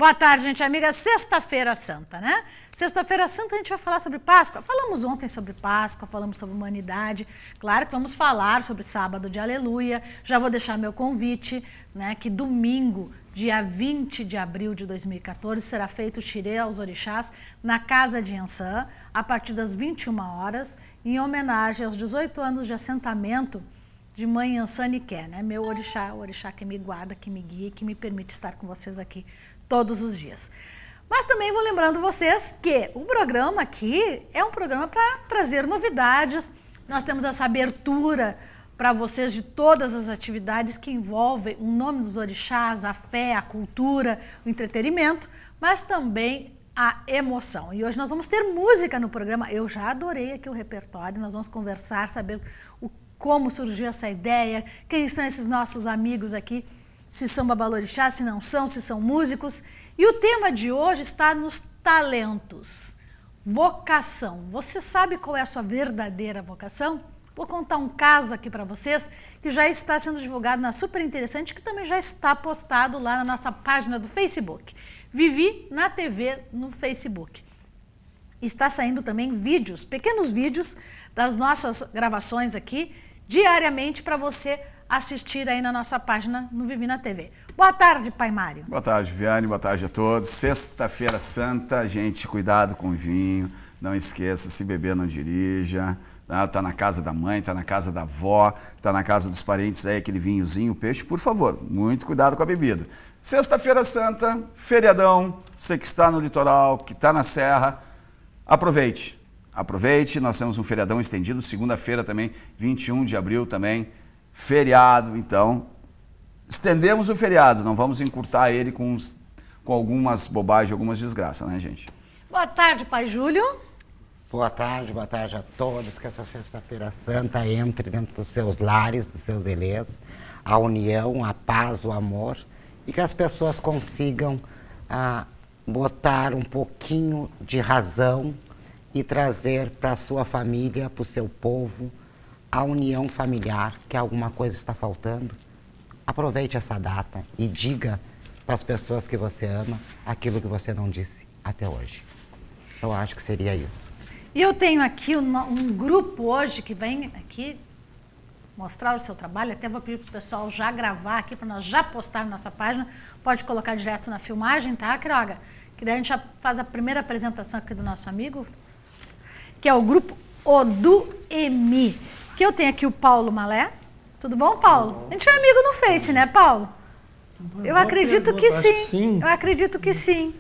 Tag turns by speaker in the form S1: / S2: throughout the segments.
S1: Boa tarde, gente amiga. Sexta-feira Santa, né? Sexta-feira Santa a gente vai falar sobre Páscoa. Falamos ontem sobre Páscoa, falamos sobre humanidade. Claro que vamos falar sobre Sábado de Aleluia. Já vou deixar meu convite, né? Que domingo, dia 20 de abril de 2014, será feito o xirê aos orixás na Casa de Iansã, a partir das 21 horas, em homenagem aos 18 anos de assentamento de Mãe Iansã Niké, né? Meu orixá, o orixá que me guarda, que me guia, que me permite estar com vocês aqui todos os dias. Mas também vou lembrando vocês que o programa aqui é um programa para trazer novidades. Nós temos essa abertura para vocês de todas as atividades que envolvem o nome dos orixás, a fé, a cultura, o entretenimento, mas também a emoção. E hoje nós vamos ter música no programa. Eu já adorei aqui o repertório, nós vamos conversar, saber como surgiu essa ideia, quem são esses nossos amigos aqui, se são babalorixás, se não são, se são músicos. E o tema de hoje está nos talentos, vocação. Você sabe qual é a sua verdadeira vocação? Vou contar um caso aqui para vocês que já está sendo divulgado na Super Interessante, que também já está postado lá na nossa página do Facebook. Vivi na TV no Facebook. Está saindo também vídeos, pequenos vídeos das nossas gravações aqui, diariamente para você assistir aí na nossa página no Vivi na TV. Boa tarde, Pai Mário.
S2: Boa tarde, Viane. Boa tarde a todos. Sexta-feira Santa, gente, cuidado com o vinho. Não esqueça, se beber não dirija. Tá na casa da mãe, tá na casa da avó, tá na casa dos parentes aí, aquele vinhozinho, peixe, por favor, muito cuidado com a bebida. Sexta-feira Santa, feriadão, você que está no litoral, que está na serra, aproveite. Aproveite, nós temos um feriadão estendido, segunda-feira também, 21 de abril também, feriado, então, estendemos o feriado, não vamos encurtar ele com algumas bobagens, algumas desgraças, né, gente?
S1: Boa tarde, Pai Júlio.
S3: Boa tarde a todos, que essa Sexta-feira Santa entre dentro dos seus lares, dos seus elês, a união, a paz, o amor, e que as pessoas consigam botar um pouquinho de razão e trazer para a sua família, para o seu povo, a união familiar, que alguma coisa está faltando. Aproveite essa data e diga para as pessoas que você ama aquilo que você não disse até hoje. Eu acho que seria isso.
S1: E eu tenho aqui um grupo hoje que vem aqui mostrar o seu trabalho. Até vou pedir para o pessoal já gravar aqui, para nós já postar na nossa página. Pode colocar direto na filmagem, tá, Quiroga? Que daí a gente já faz a primeira apresentação aqui do nosso amigo, que é o grupo Oduemi. Que eu tenho aqui o Paulo Malé. Tudo bom, Paulo? A gente é amigo no Face, né, Paulo? Eu acredito que sim. Eu acredito que sim.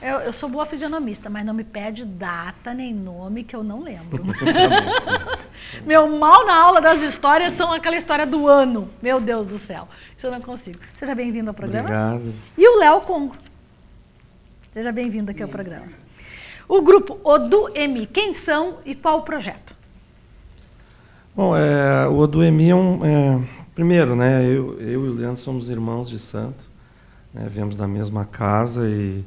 S1: Eu sou boa fisionomista, mas não me pede data nem nome que eu não lembro. Meu mal na aula das histórias são aquela história do ano. Meu Deus do céu. Isso eu não consigo. Seja bem-vindo ao programa.
S4: Obrigado.
S1: E o Léo Congo. Seja bem-vindo aqui ao programa. O grupo Oduemi, quem são e qual o projeto?
S4: Bom, o Oduemi primeiro, né, eu e o Leandro somos irmãos de santo, né, viemos da mesma casa e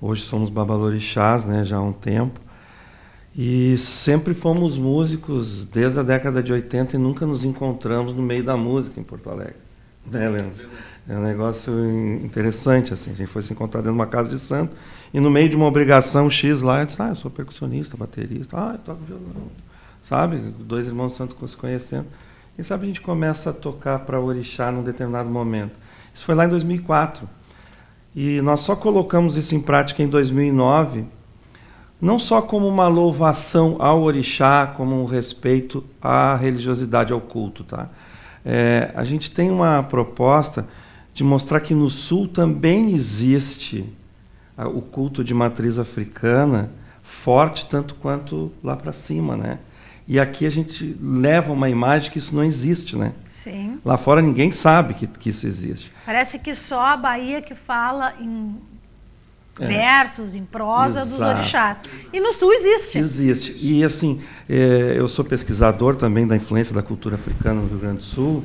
S4: hoje somos babalorixás, né, já há um tempo. E sempre fomos músicos desde a década de 80 e nunca nos encontramos no meio da música em Porto Alegre. Né, Leandro? É um negócio interessante, assim. A gente foi se encontrar dentro de uma casa de santo e no meio de uma obrigação X lá, eu disse, eu sou percussionista, baterista, eu toco violão. Sabe? Dois irmãos de santo se conhecendo. E sabe, a gente começa a tocar para orixá num determinado momento. Isso foi lá em 2004. E nós só colocamos isso em prática em 2009, não só como uma louvação ao orixá, como um respeito à religiosidade, ao culto. Tá? A gente tem uma proposta de mostrar que no Sul também existe o culto de matriz africana forte, tanto quanto lá para cima, né? E aqui a gente leva uma imagem que isso não existe, né?
S1: Sim.
S4: Lá fora ninguém sabe que isso existe.
S1: Parece que só a Bahia que fala em versos, em prosa dos orixás. E no Sul existe.
S4: Existe. E assim, eu sou pesquisador também da influência da cultura africana no Rio Grande do Sul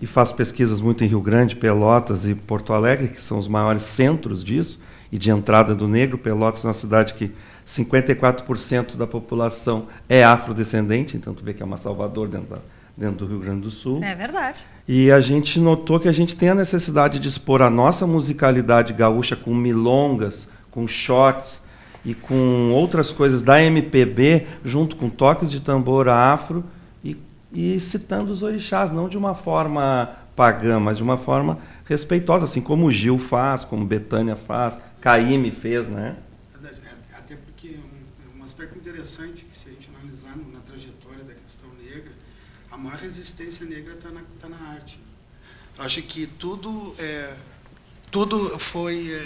S4: e faço pesquisas muito em Rio Grande, Pelotas e Porto Alegre, que são os maiores centros disso, e de entrada do negro. Pelotas é uma cidade que 54% da população é afrodescendente, então tu vê que é uma Salvador dentro dentro do Rio Grande do Sul.
S1: É verdade.
S4: E a gente notou que a gente tem a necessidade de expor a nossa musicalidade gaúcha com milongas, com shots e com outras coisas da MPB, junto com toques de tambor afro e citando os orixás, não de uma forma pagã, mas de uma forma respeitosa, assim como o Gil faz, como Bethânia faz, Caíme fez, né?
S5: Até porque um aspecto interessante que, se a gente analisar na trajetória da questão negra, a maior resistência negra está na arte. Eu acho que tudo foi,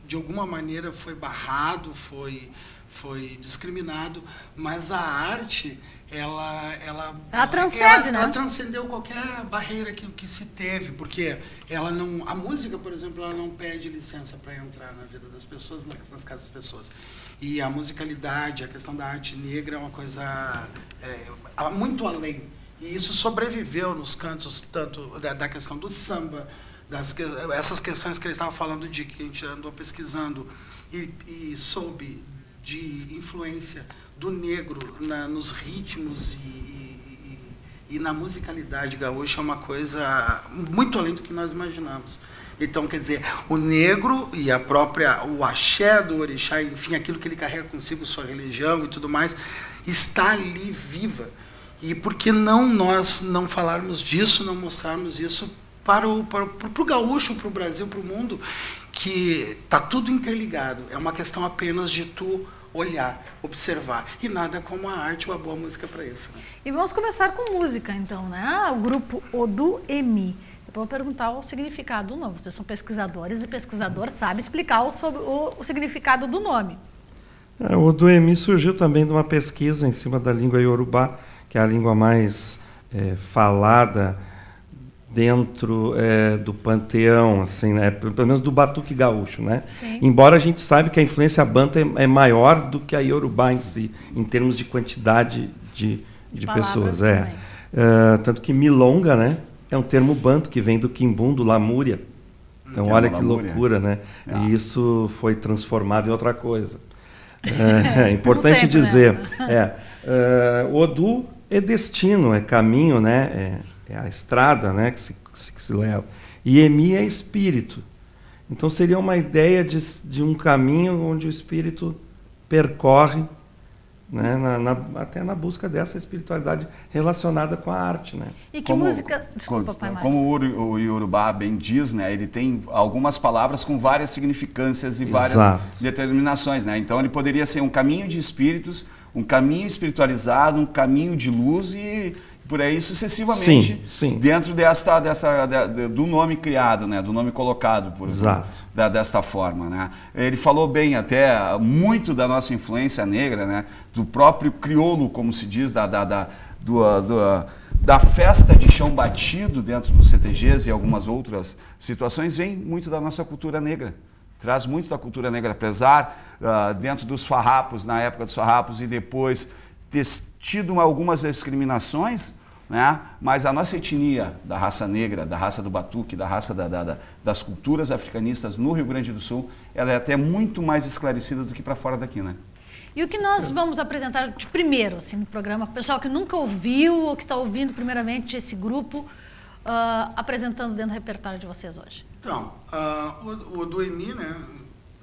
S5: de alguma maneira, foi barrado, foi discriminado, mas a arte, ela
S1: transcende, né?
S5: Ela transcendeu qualquer barreira que se teve, porque a música, por exemplo, ela não pede licença para entrar na vida das pessoas, nas casas das pessoas. E a musicalidade, a questão da arte negra é uma coisa muito além. E isso sobreviveu nos cantos, tanto da questão do samba, essas questões que ele estava falando, que a gente andou pesquisando e soube de influência do negro nos ritmos e na musicalidade gaúcha, é uma coisa muito além do que nós imaginamos. Então, quer dizer, o negro e o axé do orixá, enfim, aquilo que ele carrega consigo, sua religião e tudo mais, está ali viva. E por que nós não falarmos disso, não mostrarmos isso para o gaúcho, para o Brasil, para o mundo, que está tudo interligado. É uma questão apenas de tu olhar, observar. E nada como a arte ou a boa música para isso. Né?
S1: E vamos começar com música, então, né? O grupo Odu-Emi. Eu vou perguntar o significado do nome. Vocês são pesquisadores e pesquisador sabe explicar o significado do nome.
S4: O Odu-Emi surgiu também de uma pesquisa em cima da língua iorubá, que é a língua mais falada dentro do panteão, assim, né? Pelo menos do batuque gaúcho, né?
S1: Sim.
S4: Embora a gente saiba que a influência banto é maior do que a iorubá em si, em termos de quantidade de pessoas. Tanto que milonga, né, é um termo banto que vem do quimbum, do lamúria. Então, olha que loucura, né? E isso foi transformado em outra coisa. É importante
S1: sempre,
S4: dizer.
S1: Né?
S4: Odu é destino, é caminho, né? É a estrada, né, que se leva. E Emi é espírito. Então seria uma ideia de um caminho onde o espírito percorre, né, até na busca dessa espiritualidade relacionada com a arte. Né?
S1: E que música... Desculpa, pai Mário.
S2: Como o Iorubá bem diz, né, ele tem algumas palavras com várias significâncias e várias determinações. Né? Então ele poderia ser um caminho de espíritos, um caminho espiritualizado, um caminho de luz e por aí sucessivamente, sim. Dentro do nome criado, né, do nome colocado desta forma. Né. Ele falou bem até muito da nossa influência negra, né, do próprio crioulo, como se diz, da festa de chão batido dentro dos CTGs e algumas outras situações, vem muito da nossa cultura negra. Traz muito da cultura negra, apesar dentro dos farrapos, na época dos farrapos, e depois ter tido algumas discriminações, né? Mas a nossa etnia da raça negra, da raça do batuque, da raça das culturas africanistas no Rio Grande do Sul, ela é até muito mais esclarecida do que para fora daqui, né?
S1: E o que nós vamos apresentar de primeiro assim, no programa, pessoal que nunca ouviu ou que está ouvindo primeiramente esse grupo, apresentando dentro do repertório de vocês hoje? Então,
S5: o Odu-Emi, né?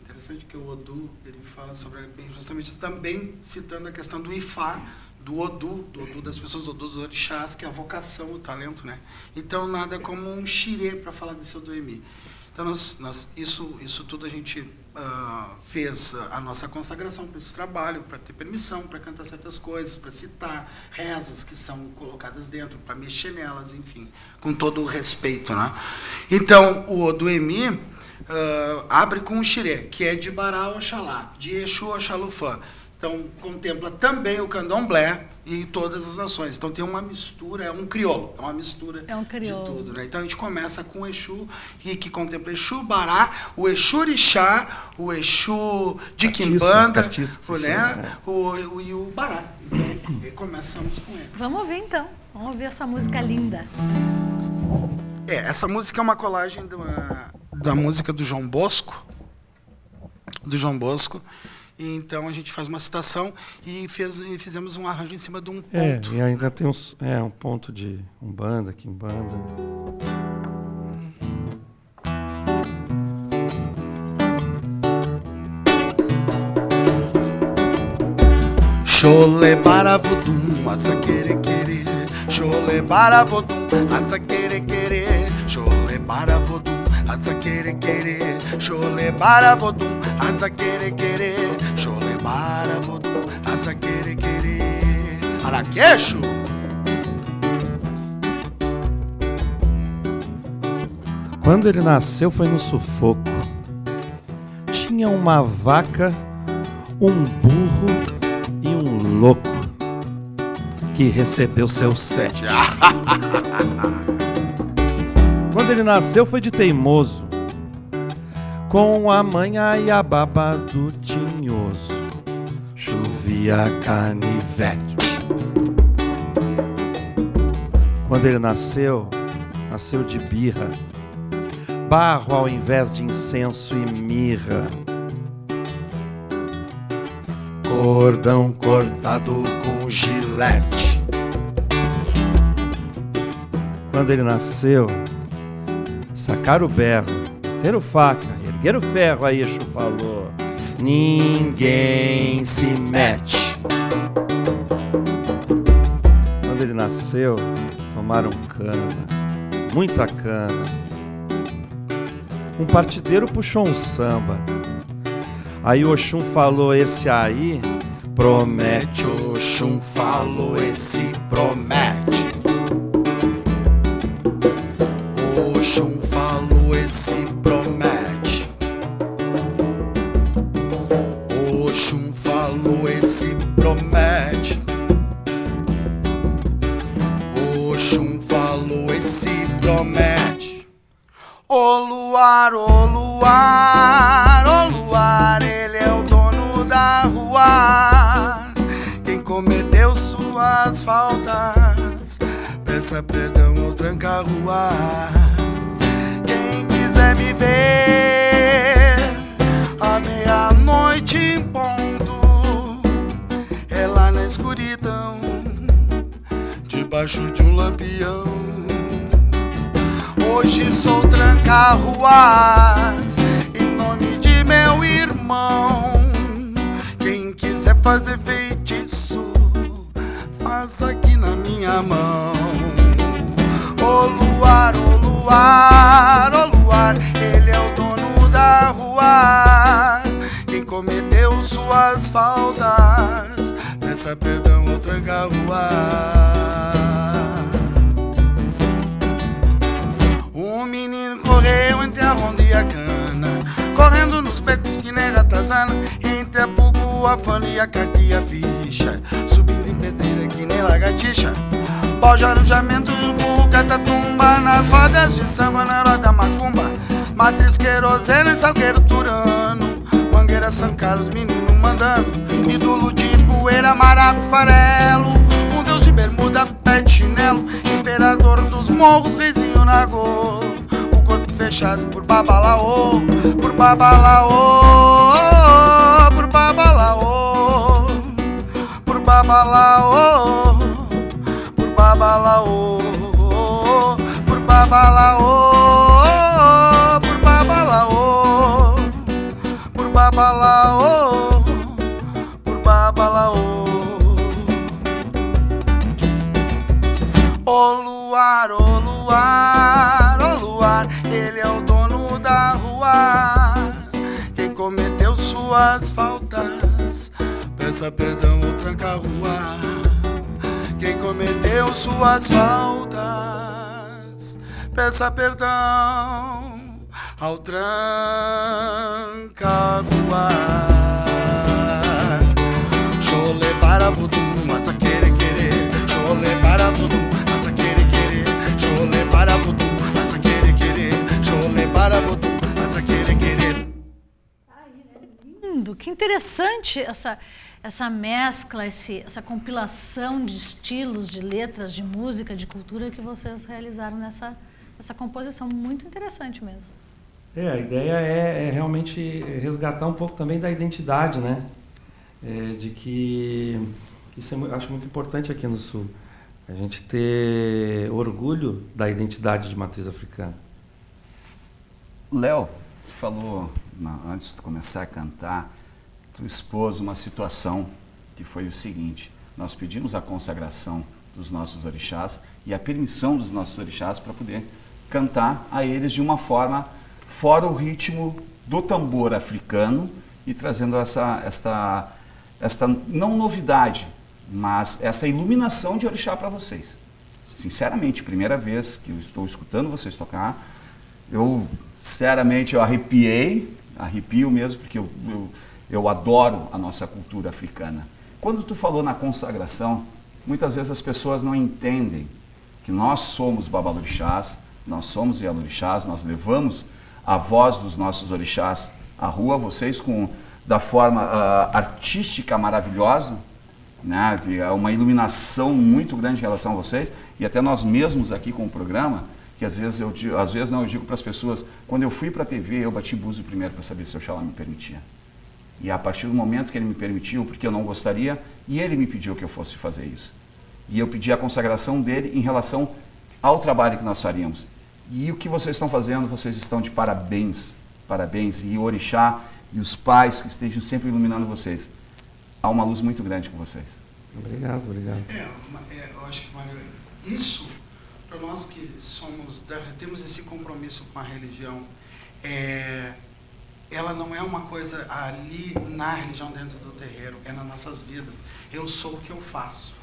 S5: Interessante que o Odu, ele fala sobre justamente também citando a questão do Ifá, do Odu das pessoas, do Odu dos orixás, que é a vocação, o talento, né? Então, nada como um xirê para falar desse Odu-Emi. Então, isso tudo a gente fez a nossa consagração para esse trabalho, para ter permissão, para cantar certas coisas, para citar rezas que são colocadas dentro, para mexer nelas, enfim, com todo o respeito, né? Então, o Odu-Emi abre com o xirê, que é de Bará Oxalá, de Exu Oxalufã. Então, contempla também o candomblé e todas as nações. Então, tem uma mistura, é um crioulo, é uma mistura de tudo. Né? Então, a gente começa com o Exu, que contempla Exu Bará, o Exu Orixá, o Exu de Quimbanda, né? E o Bará. Então, começamos com ele.
S1: Vamos ouvir, então. Vamos ouvir essa música linda.
S5: Essa música é uma colagem da música do João Bosco, E então a gente faz uma citação e fizemos um arranjo em cima de um ponto.
S4: E ainda tem um ponto de umbanda, quimbanda.
S5: Chole baravodum, asa querer querer. Chole baravodum, asa querer querer. Chole baravodum, asa querer querer. Chole baravodum, asa querer querer. Chole baravodum, asa querer querer. Araqueixo.
S4: Quando ele nasceu foi no sufoco. Tinha uma vaca, um burro e um louco que recebeu seu 7. Quando ele nasceu foi de teimoso, com a mãe a baba do tinhoso. Chovia canivete. Quando ele nasceu de birra, barro ao invés de incenso e mirra. Cordão cortado com gilete. Quando ele nasceu, sacaram o berro, meteram faca, ergueram o ferro, aí Exu falou: ninguém se mete. Quando ele nasceu, tomaram cana, muita cana. Um partideiro puxou um samba. Aí o Oxum falou: esse aí promete. Oxum falou: esse promete. Oxum falou: esse promete. Oxum falou: esse promete. Oxum falou: esse promete. Ô luar, ô luar, ô luar, ele é o dono da rua. Quem cometeu suas faltas, peça perdão ou tranca a rua. Quem quiser me ver à meia-noite em ponto, é lá na escuridão, debaixo de um lampião. Hoje sou tranca-ruas em nome de meu irmão. Quem quiser fazer feitiço, faça aqui na minha mão. Ô luar, ô luar, ô luar, ele é o dono da rua. Quem cometeu suas faltas, peça perdão ou tranca-ruas. Um menino correu entre a ronda e a cana, correndo nos becos que nem ratazana, entre a pugu, a fana e a carta e a ficha, subindo em pedreira que nem lagartixa. Balde, arujamento, burro, catatumba, nas rodas de samba, na roda macumba, matriz, querosene, salgueiro, turano, mangueira, São Carlos, menino mandando, ídolo de poeira, marafo, farelo, um deus de bermuda, pé de chinelo, imperador dos morros, reizinho na gol, o corpo fechado por babalaô, por babalaô, por babalaô, por babalaô, por babalaô, por babalaô, por babalaô, por babalaô, por babalaô. Ô luar, ô luar, ô luar, ele é o dono da rua. Quem cometeu suas faltas, peça perdão ou tranca a rua. Quem cometeu suas faltas, peça perdão ao tranca-rua. Chole baravodum, asa querer querer. Chole baravodum, asa querer querer. Chole baravodum, asa querer querer. Chole baravodum, asa querer querer.
S1: Lindo, que interessante essa mescla, essa compilação de estilos, de letras, de música, de cultura que vocês realizaram nessa composição. Muito interessante mesmo.
S4: A ideia é realmente resgatar um pouco também da identidade, né? de que isso eu acho muito importante aqui no Sul, a gente ter orgulho da identidade de matriz africana.
S2: Léo, tu falou, antes de começar a cantar, tu expôs uma situação que foi o seguinte: nós pedimos a consagração dos nossos orixás e a permissão dos nossos orixás para poder cantar a eles de uma forma fora o ritmo do tambor africano e trazendo esta não novidade, mas essa iluminação de orixá para vocês. Sinceramente, primeira vez que eu estou escutando vocês tocar, eu arrepio mesmo, porque eu adoro a nossa cultura africana. Quando tu falou na consagração, muitas vezes as pessoas não entendem que nós somos babalorixás, nós somos ialorixás, nós levamos a voz dos nossos orixás à rua, vocês da forma artística maravilhosa, né? É uma iluminação muito grande em relação a vocês, e até nós mesmos aqui com o programa, que às vezes eu digo para as pessoas, quando eu fui para a TV, eu bati búzio primeiro para saber se o Oxalá me permitia. E a partir do momento que ele me permitiu, porque eu não gostaria, e ele me pediu que eu fosse fazer isso. E eu pedi a consagração dele em relação ao trabalho que nós faríamos. E o que vocês estão fazendo, vocês estão de parabéns, parabéns. E o orixá e os pais que estejam sempre iluminando vocês. Há uma luz muito grande com vocês.
S4: Obrigado, obrigado.
S5: Eu acho que, Mário, isso, para nós que temos esse compromisso com a religião, ela não é uma coisa ali na religião dentro do terreiro, é nas nossas vidas. Eu sou o que eu faço,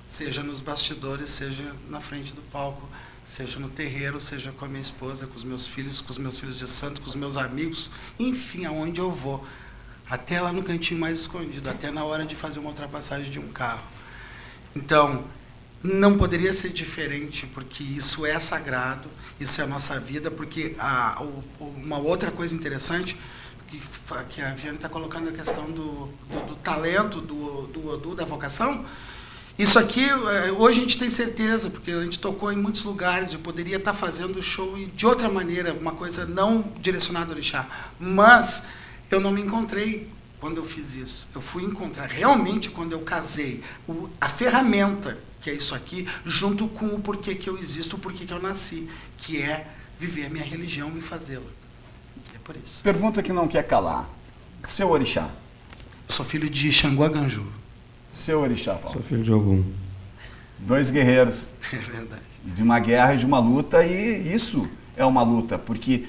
S5: seja nos bastidores, seja na frente do palco, seja no terreiro, seja com a minha esposa, com os meus filhos de santo, com os meus amigos, enfim, aonde eu vou, até lá no cantinho mais escondido, até na hora de fazer uma ultrapassagem de um carro. Então, não poderia ser diferente, porque isso é sagrado, isso é a nossa vida, porque uma outra coisa interessante, que a Viane está colocando a questão do talento, da vocação, isso aqui, hoje a gente tem certeza, porque a gente tocou em muitos lugares, eu poderia estar fazendo o show de outra maneira, uma coisa não direcionada ao orixá, mas eu não me encontrei quando eu fiz isso. Eu fui encontrar realmente quando eu casei a ferramenta, que é isso aqui, junto com o porquê que eu existo, o porquê que eu nasci, que é viver a minha religião e fazê-la. É por isso.
S2: Pergunta que não quer calar. Seu orixá?
S5: Eu sou filho de Xangô Ganju.
S2: Seu orixá, Paulo?
S4: Sou filho de Ogum.
S2: 2 guerreiros.
S5: É verdade.
S2: De uma guerra e de uma luta, e isso é uma luta, porque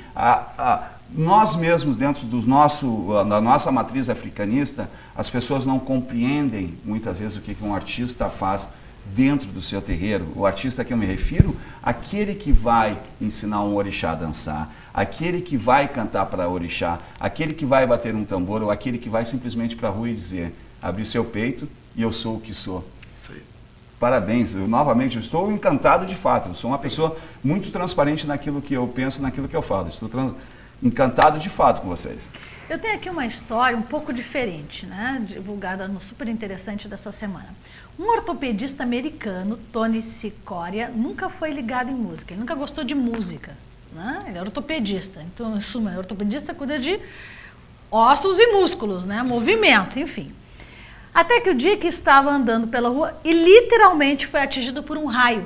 S2: nós mesmos, dentro da nossa matriz africanista, as pessoas não compreendem muitas vezes o que um artista faz dentro do seu terreiro. O artista a que eu me refiro, aquele que vai ensinar um orixá a dançar, aquele que vai cantar para orixá, aquele que vai bater um tambor, ou aquele que vai simplesmente para a rua e dizer: abrir seu peito e eu sou o que sou.
S5: Isso aí.
S2: Parabéns, novamente, eu estou encantado de fato, eu sou uma pessoa muito transparente naquilo que eu penso, naquilo que eu falo, estou encantado de fato com vocês.
S1: Eu tenho aqui uma história um pouco diferente, né, divulgada no Super Interessante dessa semana. Um ortopedista americano, Tony Cicoria, nunca foi ligado em música, ele nunca gostou de música, né? Ele é ortopedista, então, em suma, ortopedista cuida de ossos e músculos, né, movimento, enfim. Até que o dia que estava andando pela rua e literalmente foi atingido por um raio.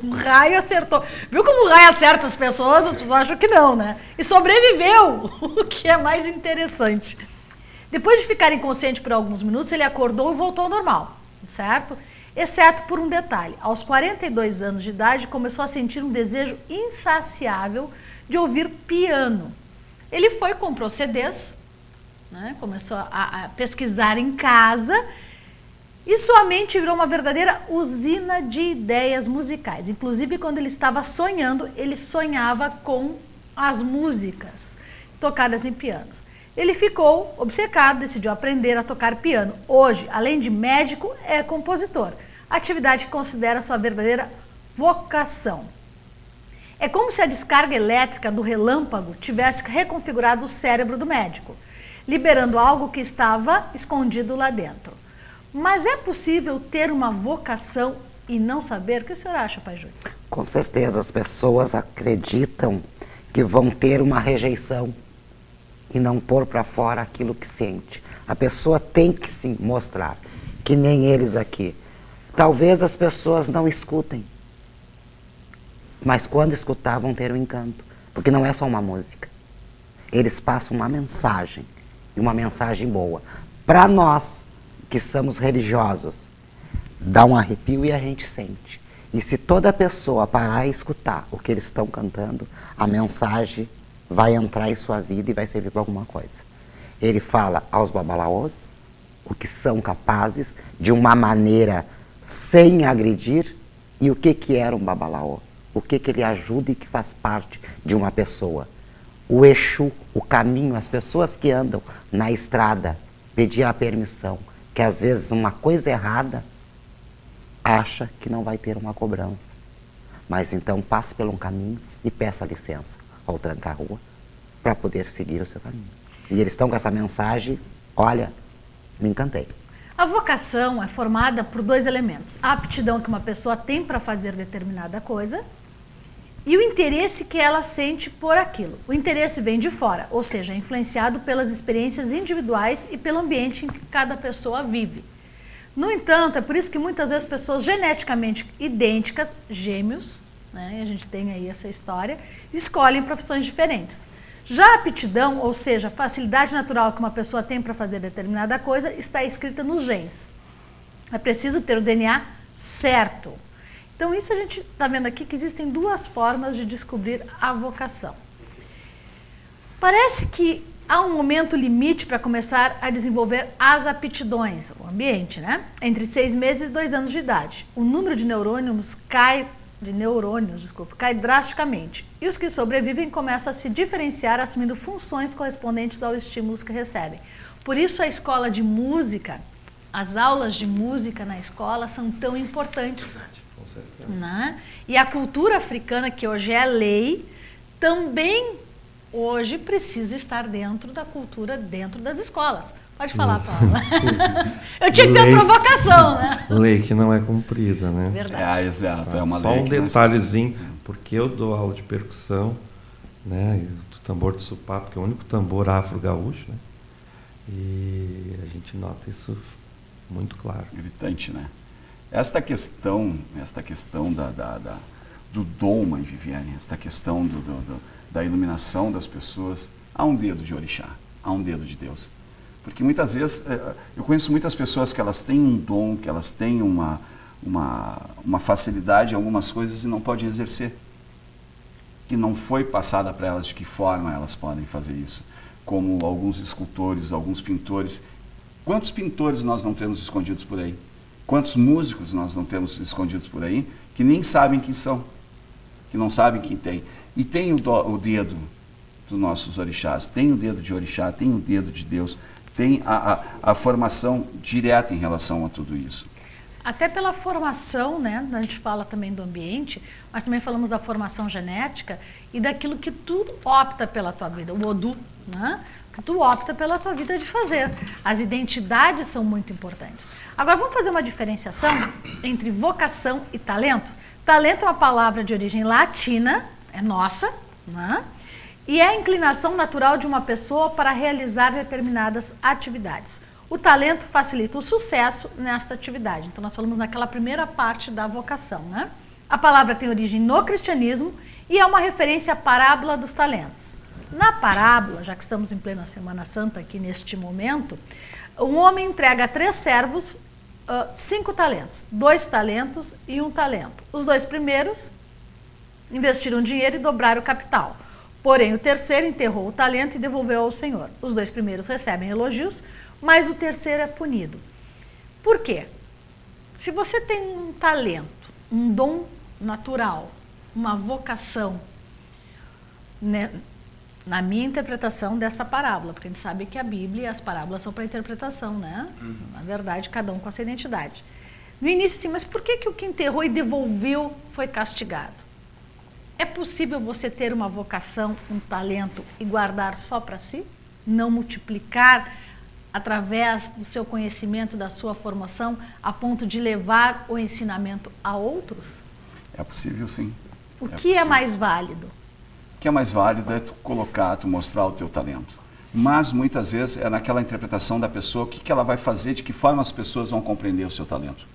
S1: Um raio acertou. Viu como o raio acerta as pessoas acham que não, né? E sobreviveu, o que é mais interessante. Depois de ficar inconsciente por alguns minutos, ele acordou e voltou ao normal, certo? Exceto por um detalhe. Aos 42 anos de idade, começou a sentir um desejo insaciável de ouvir piano. Ele foi, comprou CDs, né? Começou a pesquisar em casa e sua mente virou uma verdadeira usina de ideias musicais. Inclusive, quando ele estava sonhando, ele sonhava com as músicas tocadas em pianos. Ele ficou obcecado, decidiu aprender a tocar piano. Hoje, além de médico, é compositor, atividade que considera sua verdadeira vocação. É como se a descarga elétrica do relâmpago tivesse reconfigurado o cérebro do médico, liberando algo que estava escondido lá dentro. Mas é possível ter uma vocação e não saber? O que o senhor acha, Pai Júlio?
S3: Com certeza, as pessoas acreditam que vão ter uma rejeição e não pôr para fora aquilo que sente. A pessoa tem que se mostrar, que nem eles aqui. Talvez as pessoas não escutem, mas quando escutar vão ter um encanto, porque não é só uma música. Eles passam uma mensagem, e uma mensagem boa. Para nós, que somos religiosos, dá um arrepio e a gente sente. E se toda pessoa parar e escutar o que eles estão cantando, a mensagem vai entrar em sua vida e vai servir para alguma coisa. Ele fala aos babalaôs o que são capazes de uma maneira sem agredir e o que era um babalaô. O que ele ajuda e que faz parte de uma pessoa. O Exu, o caminho, as pessoas que andam na estrada, pedir a permissão, que às vezes uma coisa errada acha que não vai ter uma cobrança. Mas então passe por um caminho e peça licença ao tranca-rua para poder seguir o seu caminho. E eles estão com essa mensagem, olha, me encantei.
S1: A vocação é formada por 2 elementos. A aptidão que uma pessoa tem para fazer determinada coisa e o interesse que ela sente por aquilo. O interesse vem de fora, ou seja, é influenciado pelas experiências individuais e pelo ambiente em que cada pessoa vive. No entanto, é por isso que muitas vezes pessoas geneticamente idênticas, gêmeos, né, a gente tem aí essa história, escolhem profissões diferentes. Já a aptidão, ou seja, a facilidade natural que uma pessoa tem para fazer determinada coisa, está escrita nos genes. É preciso ter o DNA certo. Então isso a gente está vendo aqui que existem 2 formas de descobrir a vocação. Parece que há um momento limite para começar a desenvolver as aptidões, o ambiente, né? Entre 6 meses e 2 anos de idade. O número de neurônios cai drasticamente. E os que sobrevivem começam a se diferenciar, assumindo funções correspondentes aos estímulos que recebem. Por isso a escola de música, as aulas de música na escola são tão importantes.
S4: Com certeza.
S1: Né? E a cultura africana, que hoje é lei, também hoje precisa estar dentro da cultura, dentro das escolas. Pode falar, Paula. Eu tinha que ter uma provocação, né?
S4: Lei que não é cumprida, né?
S1: Verdade.
S2: Exato.
S4: Tá?
S2: É uma
S4: Só
S2: lei
S4: um detalhezinho, porque eu dou aula de percussão, né? Do tambor de sopapo, que é o único tambor afro-gaúcho, né? E a gente nota isso muito claro.
S2: Gritante, né? Esta questão do dom, Mãe Viviane, esta questão da iluminação das pessoas, há um dedo de orixá, há um dedo de Deus. Porque muitas vezes, eu conheço muitas pessoas que elas têm um dom, que elas têm uma facilidade em algumas coisas e não podem exercer. Que não foi passada para elas de que forma elas podem fazer isso. Como alguns escultores, alguns pintores. Quantos pintores nós não temos escondidos por aí? Quantos músicos nós não temos escondidos por aí que nem sabem quem são, que não sabem quem tem. E tem o dedo dos nossos orixás, tem o dedo de orixá, tem o dedo de Deus, tem a formação direta em relação a tudo isso.
S1: Até pela formação, né? A gente fala também do ambiente, mas também falamos da formação genética e daquilo que tu opta pela tua vida, o Odu, né? Que tu opta pela tua vida de fazer. As identidades são muito importantes. Agora vamos fazer uma diferenciação entre vocação e talento. Talento é uma palavra de origem latina, é nossa, né? E é a inclinação natural de uma pessoa para realizar determinadas atividades. O talento facilita o sucesso nesta atividade. Então nós falamos naquela primeira parte da vocação, né? A palavra tem origem no cristianismo e é uma referência à parábola dos talentos. Na parábola, já que estamos em plena Semana Santa aqui neste momento, um homem entrega a 3 servos 5 talentos, 2 talentos e 1 talento. Os 2 primeiros investiram dinheiro e dobraram o capital. Porém, o terceiro enterrou o talento e devolveu ao Senhor. Os 2 primeiros recebem elogios, mas o terceiro é punido. Por quê? Se você tem um talento, um dom natural, uma vocação, né, na minha interpretação desta parábola, porque a gente sabe que a Bíblia e as parábolas são para interpretação, né? Na verdade, cada um com a sua identidade. No início, sim, mas por que o que enterrou e devolveu foi castigado? É possível você ter uma vocação, um talento e guardar só para si? Não multiplicar através do seu conhecimento, da sua formação, a ponto de levar o ensinamento a outros?
S2: É possível, sim.
S1: O que é mais válido?
S2: O que é mais válido é tu mostrar o teu talento. mas muitas vezes é naquela interpretação da pessoa, o que ela vai fazer, de que forma as pessoas vão compreender o seu talento.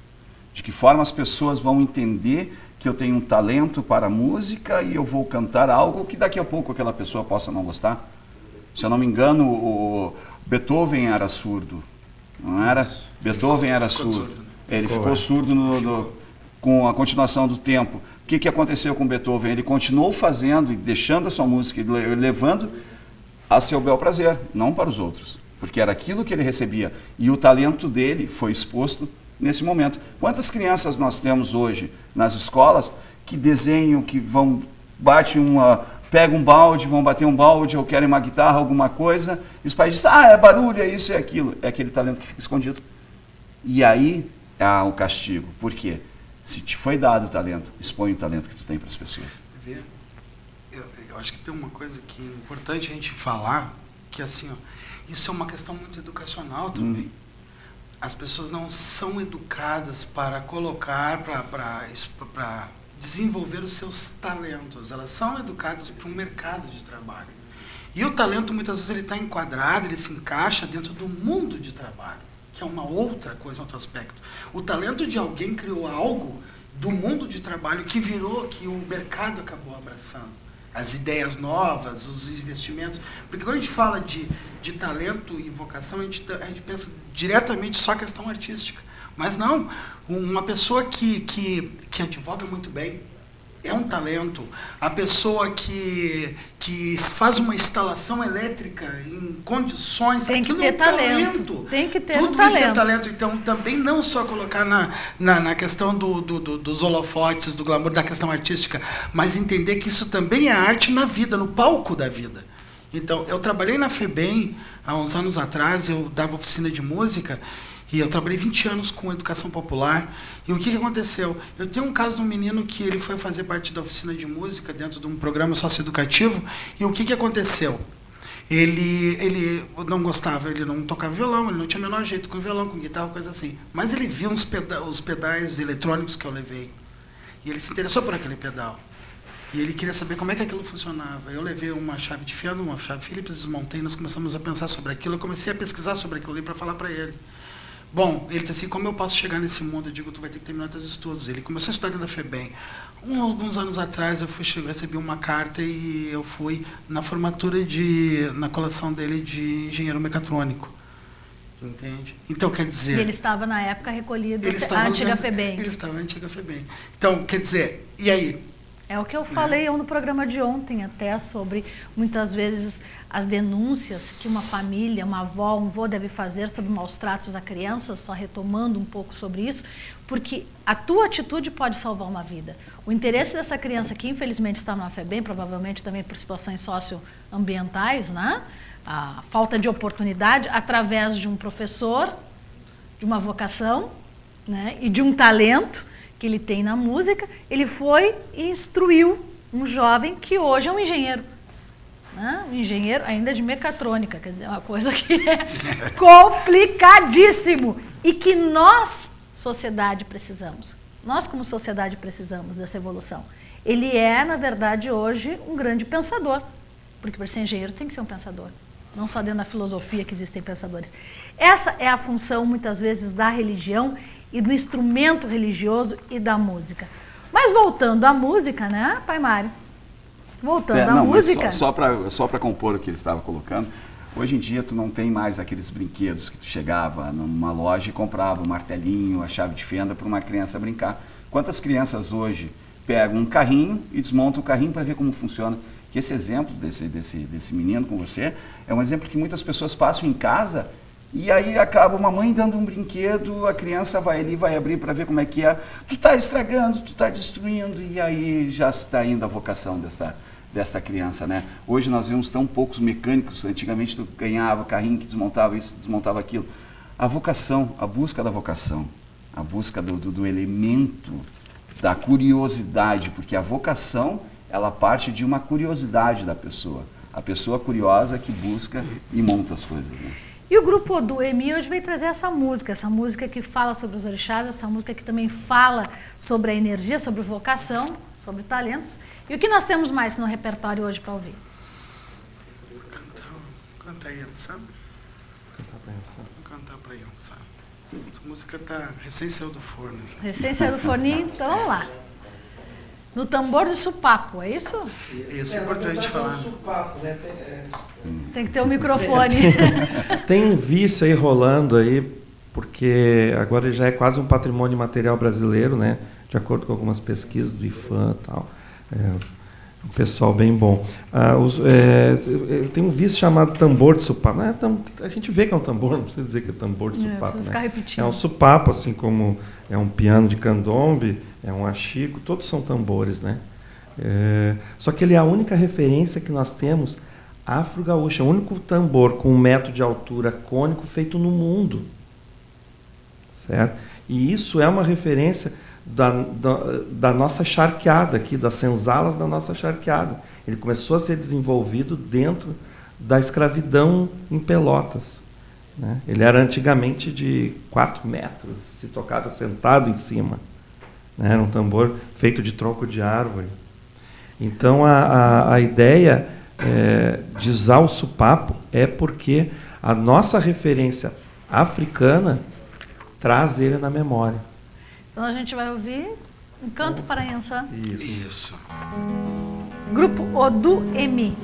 S2: De que forma as pessoas vão entender que eu tenho um talento para a música e eu vou cantar algo que daqui a pouco aquela pessoa possa não gostar. Se eu não me engano, o Beethoven era surdo, não era? Beethoven era surdo. Ele ficou surdo com a continuação do tempo. O que aconteceu com Beethoven? Ele continuou fazendo e deixando a sua música, levando a seu bel prazer, não para os outros. Porque era aquilo que ele recebia. E o talento dele foi exposto nesse momento. Quantas crianças nós temos hoje nas escolas que desenham, que vão, pegam um balde, vão bater um balde, ou querem uma guitarra, alguma coisa, e os pais dizem, é barulho, é isso, é aquilo. É aquele talento que fica escondido. E aí há o castigo. Por quê? Se te foi dado o talento, expõe o talento que tu tem para as pessoas.
S5: Eu acho que tem uma coisa que é importante a gente falar, que assim, isso é uma questão muito educacional também. As pessoas não são educadas para colocar, para desenvolver os seus talentos. Elas são educadas para um mercado de trabalho. E o talento, muitas vezes, ele está enquadrado, ele se encaixa dentro do mundo de trabalho, que é uma outra coisa, outro aspecto. O talento de alguém criou algo do mundo de trabalho que virou, que o mercado acabou abraçando. As ideias novas, os investimentos. Porque quando a gente fala de talento e vocação, a gente pensa diretamente só a questão artística. Mas não, uma pessoa que advoga muito bem é um talento. A pessoa que faz uma instalação elétrica em condições...
S1: Tem que ter talento. Tem que ter
S5: tudo isso é talento. Então, também não só colocar na questão dos holofotes, do glamour, da questão artística, mas entender que isso também é arte na vida, no palco da vida. Então, eu trabalhei na FEBEM, há uns anos atrás, eu dava oficina de música, e eu trabalhei 20 anos com educação popular. E o que aconteceu? Eu tenho um caso de um menino que ele foi fazer parte da oficina de música dentro de um programa socioeducativo. E o que aconteceu? Ele não gostava, ele não tocava violão, ele não tinha o menor jeito com violão, com guitarra, coisa assim. Mas ele viu os pedais eletrônicos que eu levei. E ele se interessou por aquele pedal. E ele queria saber como é que aquilo funcionava. Eu levei uma chave de fenda, uma chave Phillips, desmontei, nós começamos a pensar sobre aquilo. Eu comecei a pesquisar sobre aquilo ali para falar para ele. Bom, ele disse assim, como eu posso chegar nesse mundo? Eu digo, tu vai ter que terminar teus estudos. Ele começou a estudar dentro da FEBEM. Alguns anos atrás, eu recebi uma carta e eu fui na formatura na colação dele de engenheiro mecatrônico. Entende? Então, quer dizer...
S1: E ele estava, na época, recolhido na antiga FEBEM.
S5: Ele estava na antiga FEBEM. Então, quer dizer, e aí?
S1: É o que eu falei no programa de ontem até, sobre muitas vezes as denúncias que uma família, uma avó, um avô deve fazer sobre maus tratos a crianças, só retomando um pouco sobre isso, porque a tua atitude pode salvar uma vida. O interesse dessa criança que infelizmente está na FEBEM, provavelmente também por situações socioambientais, né? A falta de oportunidade através de um professor, de uma vocação, né? E de um talento que ele tem na música, ele foi e instruiu um jovem que hoje é um engenheiro. Né? Um engenheiro ainda de mecatrônica, quer dizer, uma coisa que é complicadíssimo e que nós, sociedade, precisamos. Nós, como sociedade, precisamos dessa evolução. Ele é, na verdade, hoje, um grande pensador, porque para ser engenheiro tem que ser um pensador. Não só dentro da filosofia que existem pensadores. Essa é a função, muitas vezes, da religião e do instrumento religioso e da música. Mas voltando à música, né, Pai Mário? Voltando à música...
S2: Só para compor o que ele estava colocando, hoje em dia tu não tem mais aqueles brinquedos que tu chegava numa loja e comprava um martelinho, a chave de fenda para uma criança brincar. Quantas crianças hoje pegam um carrinho e desmontam o carrinho para ver como funciona? Que esse exemplo desse menino com você é um exemplo que muitas pessoas passam em casa e aí acaba uma mãe dando um brinquedo, a criança vai ali, vai abrir para ver como é que é. Tu está estragando, tu está destruindo, e aí já está indo a vocação desta criança, né? Hoje nós vemos tão poucos mecânicos, antigamente tu ganhava carrinho que desmontava isso, desmontava aquilo. A vocação, a busca da vocação, a busca do elemento, da curiosidade, porque a vocação, ela parte de uma curiosidade da pessoa. A pessoa curiosa que busca e monta as coisas, né?
S1: E o grupo Oduemi hoje veio trazer essa música que fala sobre os orixás, essa música que também fala sobre a energia, sobre vocação, sobre talentos. E o que nós temos mais no repertório hoje para ouvir?
S5: cantar Yansan. Vamos cantar para Yansan. Essa música tá recém saiu do forno. Assim.
S1: Recém saiu do forninho, então vamos lá. No tambor de supapo, é isso?
S5: Isso é importante falar.
S4: Supapo, né?
S1: Tem que ter um microfone.
S4: Tem um vício aí rolando aí, porque agora já é quase um patrimônio material brasileiro, né? De acordo com algumas pesquisas do IFAM e tal. Um pessoal bem bom. Tem um vício chamado tambor de supapo. A gente vê que é um tambor, não precisa dizer que é tambor de supapo.
S1: Ficar repetindo.
S4: É um supapo, assim como é um piano de candombe, é um achico, todos são tambores, né? Só que ele é a única referência que nós temos afro-gaúcha, o único tambor com 1 metro de altura cônico feito no mundo. Certo? E isso é uma referência da nossa charqueada aqui, das senzalas da nossa charqueada. Ele começou a ser desenvolvido dentro da escravidão em Pelotas. Né? Ele era antigamente de 4 metros, se tocava sentado em cima. Né? Era um tambor feito de tronco de árvore. Então, a ideia de usar o supapo é porque a nossa referência africana traz ele na memória.
S1: Então a gente vai ouvir um canto para Yansan.
S5: Isso.
S1: Grupo Odu-Emi.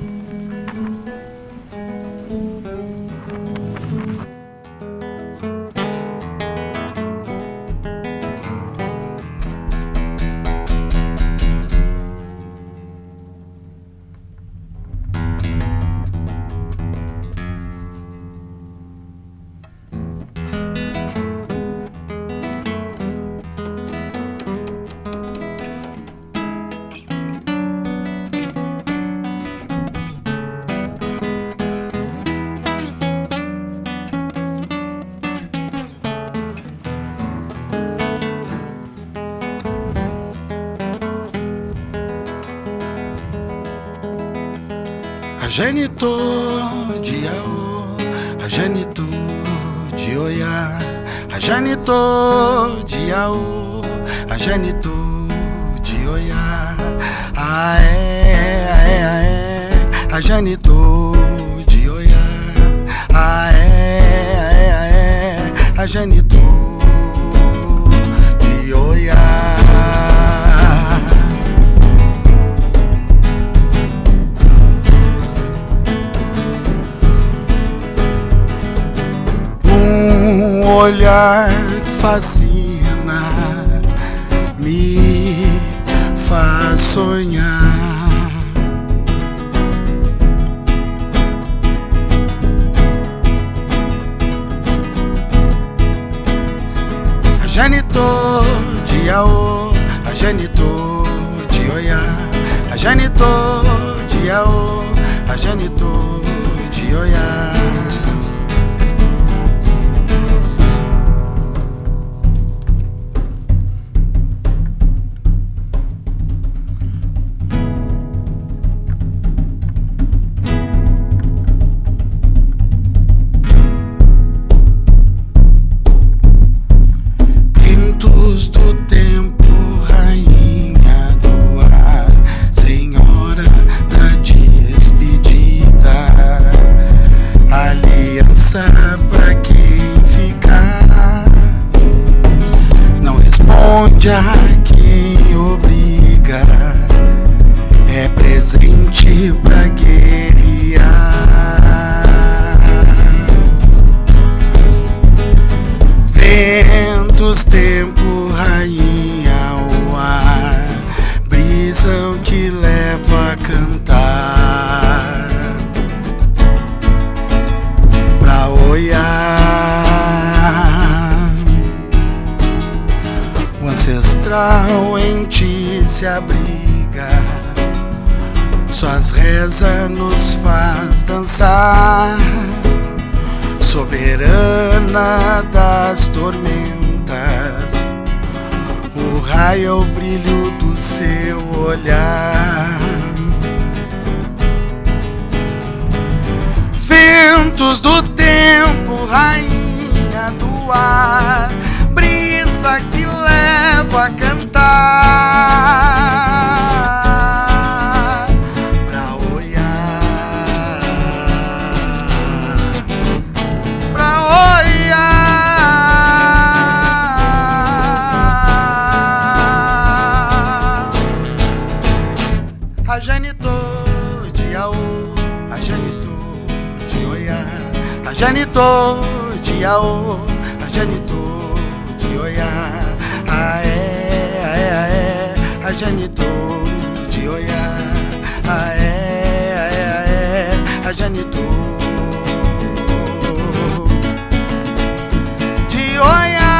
S5: Ajanito de Aô, Ajanito de Oiá, Ajanito de Aô, Ajanito de Oiá, aé, aé, aé, Ajanito de Oiá, aé, aé, aé, Ajanito de Oiá. Olhar fascina, me faz sonhar. Ajanito de Aô, Ajanito de Oiá, Ajanito de Aô, Ajanito de Oiá. Do tempo, rainha do ar, senhora da despedida, aliança pra quem ficar, não responde a quem obriga, é presente pra guerrear. Ventos, tempo, rainha, o ar, brisa o que leva a cantar pra olhar. O ancestral em ti se abriga, suas rezas nos faz dançar, soberana das tormentas, o raio é o brilho do seu olhar. Ventos do tempo, rainha do ar, brisa que leva a cantar pra olhar. Janito de Aô, a Janito de Oiá, aé, aé, aé, a Janito de Oiá, aé, aé, aé, a Janito de Oiá.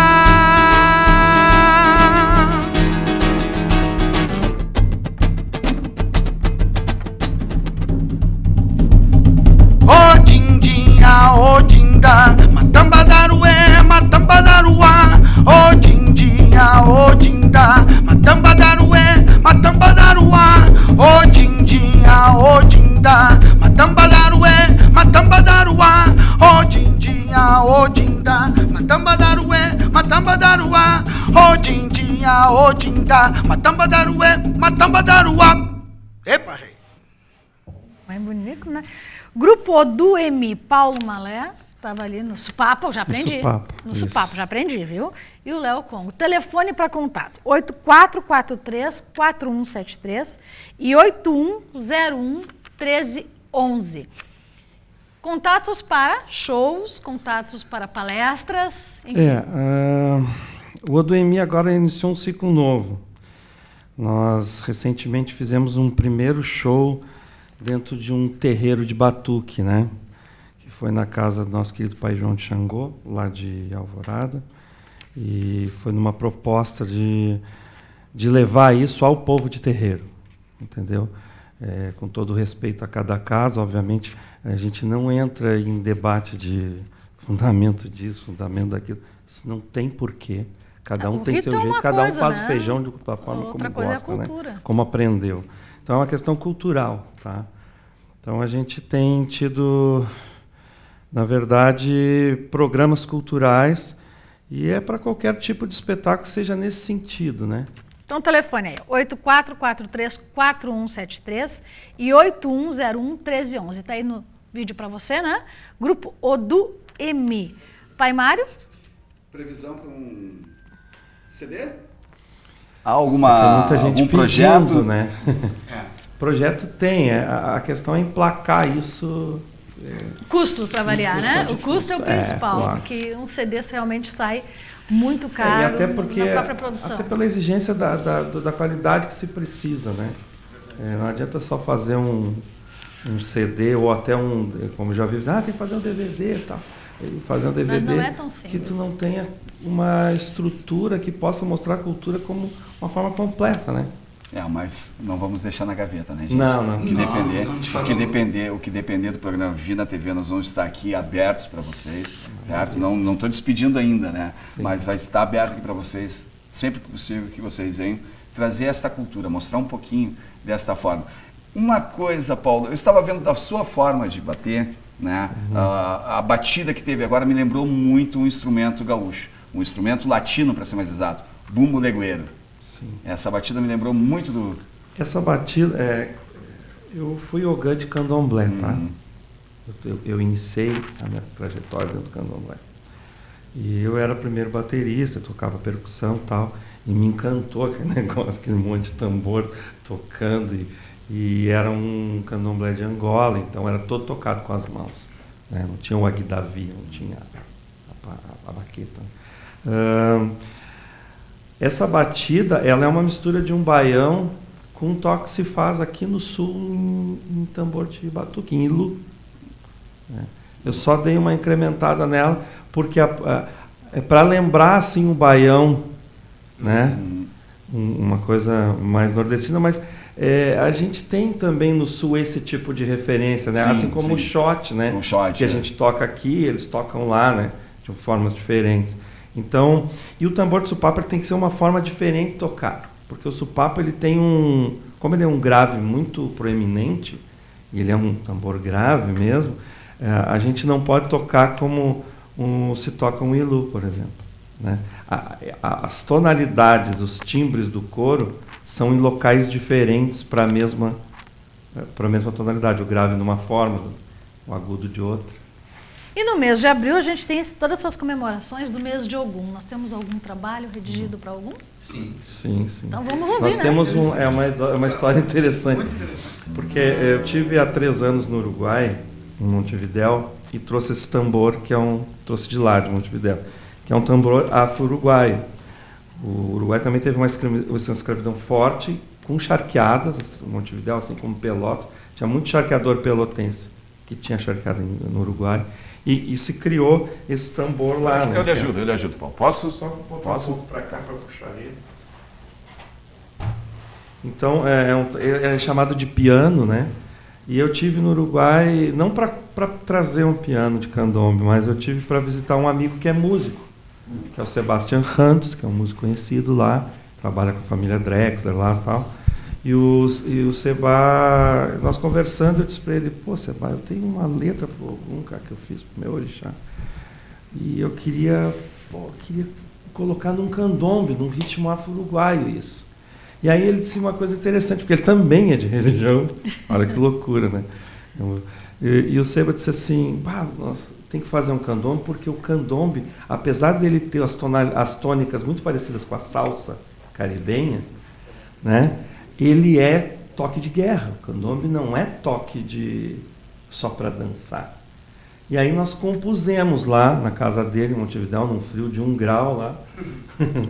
S5: Ô dindinha, ô dinda, matambadarué, matambadaruá. Ô dindinha, ô dinda, matambadarué, matambadaruá. Ô dindinha, ô dinda, matambadarué, matambadaruá. Ô dindinha, ô dinda, matambadarué, matambadaruá. Ô dindinha, ô dinda, matambadarué, matambadaruá. Epa, rei.
S1: Mais bonito, né? Grupo Oduemi, Paulo Malé, estava ali no Supapo, já aprendi. No Supapo, já aprendi, viu? E o Léo Congo. Telefone para contato, 8443-4173 e 8101-1311. Contatos para shows, contatos para palestras, enfim.
S4: O Oduemi agora iniciou um ciclo novo. Nós recentemente fizemos um primeiro show dentro de um terreiro de batuque, né? Que foi na casa do nosso querido pai João de Xangô, lá de Alvorada, e foi numa proposta de levar isso ao povo de terreiro, entendeu? Com todo respeito a cada caso, obviamente, a gente não entra em debate de fundamento disso, fundamento daquilo, isso não tem porquê. Cada um tem seu jeito, cada um faz o feijão da forma como gosta, né? Como aprendeu. Então é uma questão cultural, tá? Então a gente tem tido, na verdade, programas culturais e é para qualquer tipo de espetáculo que seja nesse sentido, né?
S1: Então o telefone aí, 8443-4173 e 8101-1311. Está aí no vídeo para você, né? Grupo Oduemi. Pai Mário?
S2: Previsão para um CD?
S4: Tem muita gente
S2: algum projeto,
S4: né? Projeto tem, a questão é emplacar isso.
S1: Custo para variar, né? O custo é o principal,
S4: claro.
S1: porque um CD realmente sai muito caro
S4: e até porque,
S1: na própria produção.
S4: até pela exigência da qualidade que se precisa, né? Não adianta só fazer um CD ou até como já vi, tem que fazer um DVD e tal. Fazer um DVD
S1: Mas não é tão simples.
S4: Que tu não tenha uma estrutura que possa mostrar a cultura como uma forma completa, né?
S2: Mas não vamos deixar na gaveta, né, gente?
S4: Não.
S2: O que depender do programa Vir na TV, nós vamos estar aqui abertos para vocês, certo? Não estou despedindo ainda, né? Sim. Mas vai estar aberto aqui para vocês, sempre que possível que vocês venham, trazer esta cultura, mostrar um pouquinho desta forma. Uma coisa, Paulo, eu estava vendo da sua forma de bater, né? A batida que teve agora me lembrou muito um instrumento gaúcho, um instrumento latino, para ser mais exato, bumbo legueiro. Sim. Essa batida me lembrou muito do...
S4: Essa batida, eu fui ogã de candomblé, tá? Eu iniciei a minha trajetória dentro do candomblé. E eu era o primeiro baterista, tocava percussão e tal, e me encantou aquele negócio, aquele monte de tambor tocando, e era um candomblé de Angola, então era todo tocado com as mãos, né? Não tinha o aguidavi, não tinha a baqueta. Essa batida, ela é uma mistura de um baião com um toque que se faz aqui no sul em tambor de batuque, em ilu. Eu só dei uma incrementada nela porque é para lembrar assim o baião, né? Uma coisa mais nordestina, mas a gente tem também no sul esse tipo de referência, né? Assim como o shot, né? Que a gente toca aqui, eles tocam lá, né? De formas diferentes. Então, e o tambor de supapo tem que ser uma forma diferente de tocar, porque o supapo ele tem como ele é um grave muito proeminente, e ele é um tambor grave mesmo, a gente não pode tocar como se toca um ilu, por exemplo, né? As tonalidades, os timbres do coro são em locais diferentes para a mesma tonalidade, o grave numa forma, o agudo de outra.
S1: E no mês de abril a gente tem todas essas comemorações do mês de Ogum. Nós temos algum trabalho redigido para Ogum?
S4: Sim. Então
S1: vamos ouvir,
S4: nós
S1: né?
S4: temos uma história interessante. Muito interessante. Porque eu tive há 3 anos no Uruguai, em Montevidéu, e trouxe esse tambor, que trouxe de lá, de Montevidéu, que é um tambor afro-uruguaio. O Uruguai também teve uma escravidão forte, com charqueadas, Montevidéu, assim como Pelotas, tinha muito charqueador pelotense, que tinha charqueado no Uruguai, e se criou esse tambor lá.
S2: Eu lhe ajudo, Paulo. Posso?
S4: Só botar um pouco para cá para puxar ele. Então, é chamado de piano, né? E eu tive no Uruguai, não para trazer um piano de candombe, mas eu tive para visitar um amigo que é músico, que é o Sebastian Rantos, que é um músico conhecido lá, trabalha com a família Drexler lá e tal. E o Seba, nós conversando, eu disse para ele, pô, Seba, eu tenho uma letra para algum cara que eu fiz para o meu orixá. E eu queria colocar num candombe, num ritmo afro-uruguaio isso. E aí ele disse uma coisa interessante, porque ele também é de religião. Olha que loucura, né? E o Seba disse assim, nós tem que fazer um candombe, porque o candombe, apesar dele ter as tônicas muito parecidas com a salsa caribenha, né? Ele é toque de guerra. O candombe não é toque de só para dançar. E aí nós compusemos lá na casa dele, em Montevidéu, num frio de 1 grau lá.